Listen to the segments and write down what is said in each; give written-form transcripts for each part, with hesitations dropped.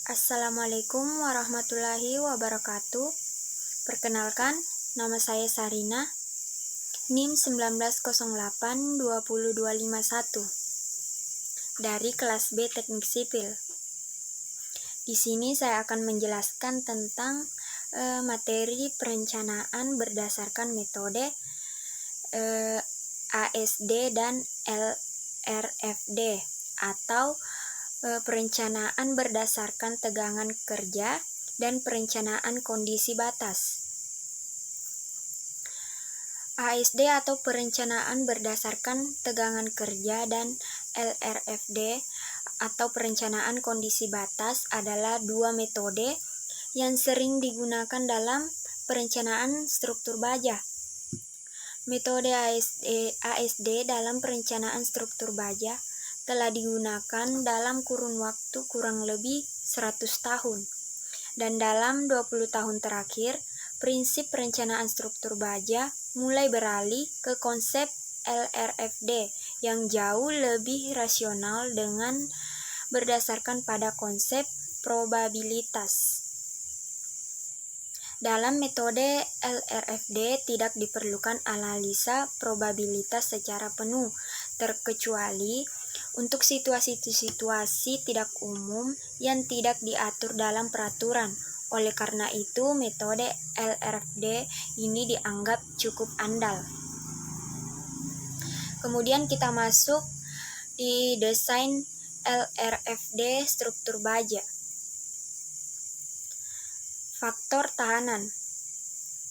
Assalamualaikum warahmatullahi wabarakatuh. Perkenalkan, nama saya Sarina, NIM 1908-20251 dari kelas B Teknik Sipil. Di sini saya akan menjelaskan tentang materi perencanaan berdasarkan metode ASD dan LRFD atau perencanaan berdasarkan tegangan kerja dan perencanaan kondisi batas. ASD atau perencanaan berdasarkan tegangan kerja dan LRFD atau perencanaan kondisi batas adalah dua metode yang sering digunakan dalam perencanaan struktur baja. Metode ASD dalam perencanaan struktur baja telah digunakan dalam kurun waktu kurang lebih 100 tahun. Dan dalam 20 tahun terakhir, prinsip perencanaan struktur baja mulai beralih ke konsep LRFD yang jauh lebih rasional dengan berdasarkan pada konsep probabilitas. Dalam metode LRFD tidak diperlukan analisa probabilitas secara penuh, terkecuali untuk situasi-situasi tidak umum yang tidak diatur dalam peraturan. Oleh karena itu, metode LRFD ini dianggap cukup andal. Kemudian kita masuk di desain LRFD struktur baja. Faktor tahanan.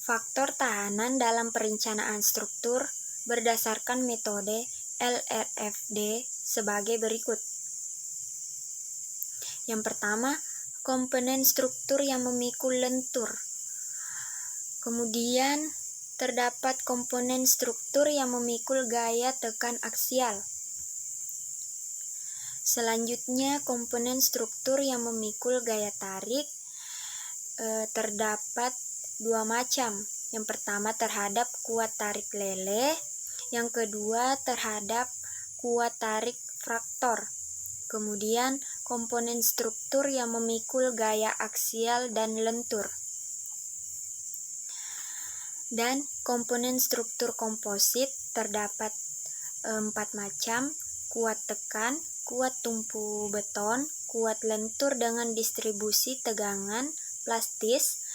Faktor tahanan dalam perencanaan struktur berdasarkan metode LRFD sebagai berikut. Yang pertama, komponen struktur yang memikul lentur. Kemudian, terdapat komponen struktur yang memikul gaya tekan aksial. Selanjutnya, komponen struktur yang memikul gaya tarik terdapat dua macam. Yang pertama terhadap kuat tarik leleh, yang kedua terhadap kuat tarik fraktor. Kemudian komponen struktur yang memikul gaya aksial dan lentur. Dan komponen struktur komposit terdapat 4 macam: kuat tekan, kuat tumpu beton, kuat lentur dengan distribusi tegangan plastis,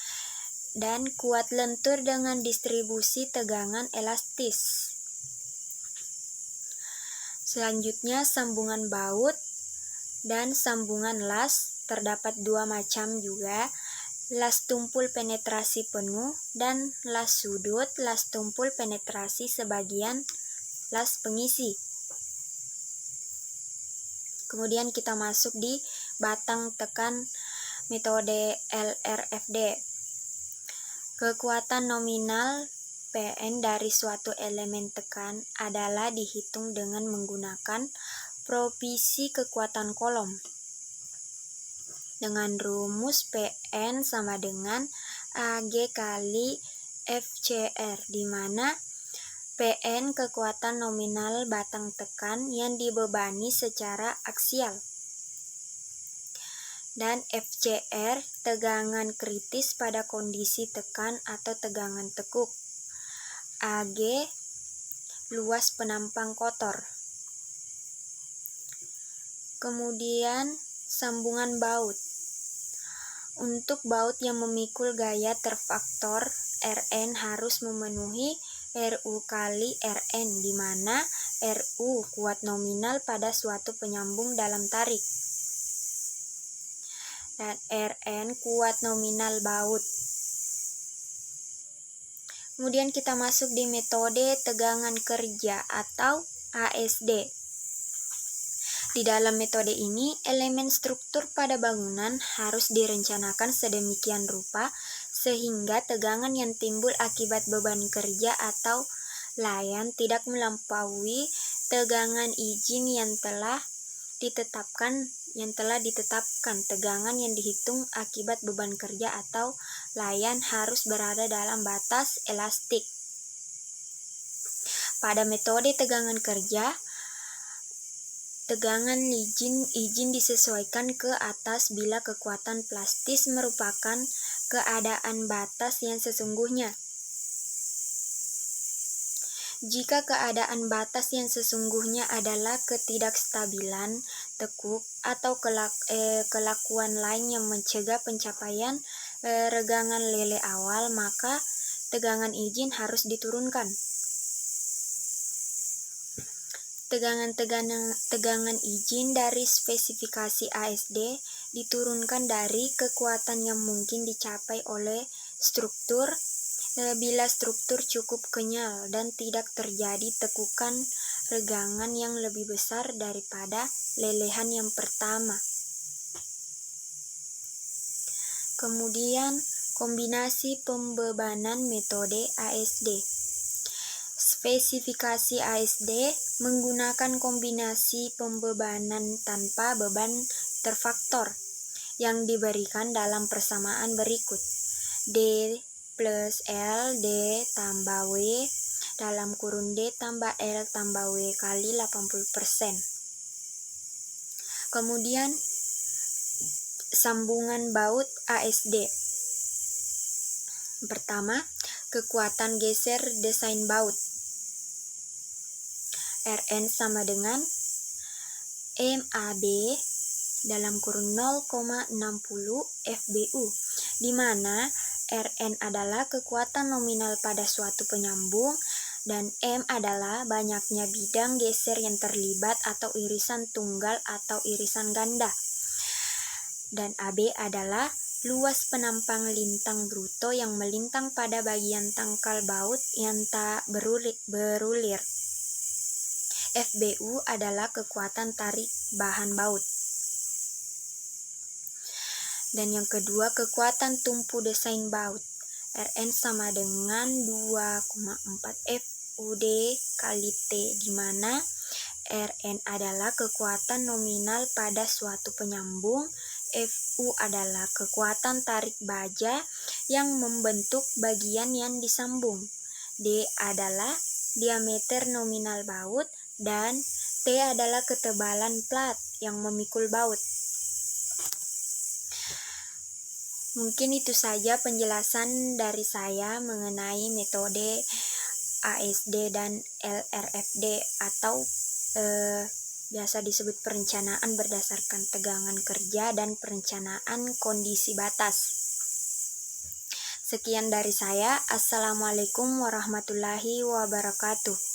dan kuat lentur dengan distribusi tegangan elastis. Selanjutnya sambungan baut dan sambungan las terdapat 2 macam juga, las tumpul penetrasi penuh dan las sudut, las tumpul penetrasi sebagian, las pengisi. Kemudian kita masuk di batang tekan metode LRFD. Kekuatan nominal Pn dari suatu elemen tekan adalah dihitung dengan menggunakan proporsi kekuatan kolom dengan rumus Pn sama dengan Ag kali FCR, di mana Pn kekuatan nominal batang tekan yang dibebani secara aksial, dan FCR tegangan kritis pada kondisi tekan atau tegangan tekuk. Ag luas penampang kotor. Kemudian sambungan baut. Untuk baut yang memikul gaya terfaktor, Rn harus memenuhi Ru kali Rn, di mana Ru kuat nominal pada suatu penyambung dalam tarik, dan Rn kuat nominal baut. Kemudian kita masuk di metode tegangan kerja atau ASD. Di dalam metode ini, elemen struktur pada bangunan harus direncanakan sedemikian rupa sehingga tegangan yang timbul akibat beban kerja atau layan tidak melampaui tegangan izin yang telah ditetapkan. Tegangan yang dihitung akibat beban kerja atau layan harus berada dalam batas elastik. Pada metode tegangan kerja, Tegangan izin disesuaikan ke atas bila kekuatan plastis merupakan keadaan batas yang sesungguhnya. Jika keadaan batas yang sesungguhnya adalah ketidakstabilan, tekuk, atau kelakuan lain yang mencegah pencapaian regangan lele awal, maka tegangan izin harus diturunkan. Tegangan izin dari spesifikasi ASD diturunkan dari kekuatan yang mungkin dicapai oleh struktur bila struktur cukup kenyal dan tidak terjadi tekukan regangan yang lebih besar daripada lelehan yang pertama. Kemudian, kombinasi pembebanan metode ASD. Spesifikasi ASD menggunakan kombinasi pembebanan tanpa beban terfaktor yang diberikan dalam persamaan berikut. D plus L D tambah W dalam kurun D tambah L tambah W kali 80%. Kemudian, sambungan baut ASD. Pertama, kekuatan geser desain baut. Rn sama dengan MAB dalam kurun 0,60 FBU, di mana Rn adalah kekuatan nominal pada suatu penyambung dan M adalah banyaknya bidang geser yang terlibat atau irisan tunggal atau irisan ganda. Dan AB adalah luas penampang lintang bruto yang melintang pada bagian tangkal baut yang tak berulir. FBU adalah kekuatan tarik bahan baut. Dan yang kedua, kekuatan tumpu desain baut. Rn sama dengan 2,4 FUD kali T, di mana Rn adalah kekuatan nominal pada suatu penyambung, Fu adalah kekuatan tarik baja yang membentuk bagian yang disambung, D adalah diameter nominal baut, dan T adalah ketebalan plat yang memikul baut. Mungkin itu saja penjelasan dari saya mengenai metode ASD dan LRFD atau biasa disebut perencanaan berdasarkan tegangan kerja dan perencanaan kondisi batas. Sekian dari saya. Assalamualaikum warahmatullahi wabarakatuh.